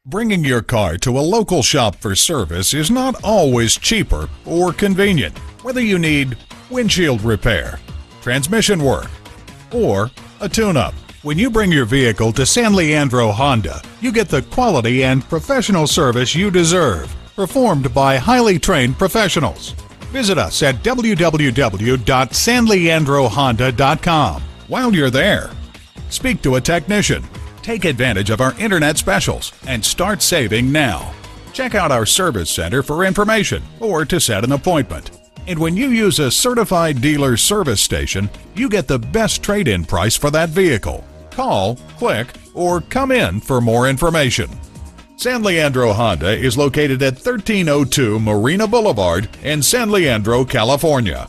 Bringing your car to a local shop for service is not always cheaper or convenient. Whether you need windshield repair, transmission work, or a tune-up, when you bring your vehicle to San Leandro Honda, you get the quality and professional service you deserve, performed by highly trained professionals. Visit us at www.sanleandrohonda.com. While you're there, speak to a technician. Take advantage of our internet specials and start saving now. Check out our service center for information or to set an appointment. And when you use a certified dealer service station, you get the best trade-in price for that vehicle. Call, click, or come in for more information. San Leandro Honda is located at 1302 Marina Boulevard in San Leandro, California.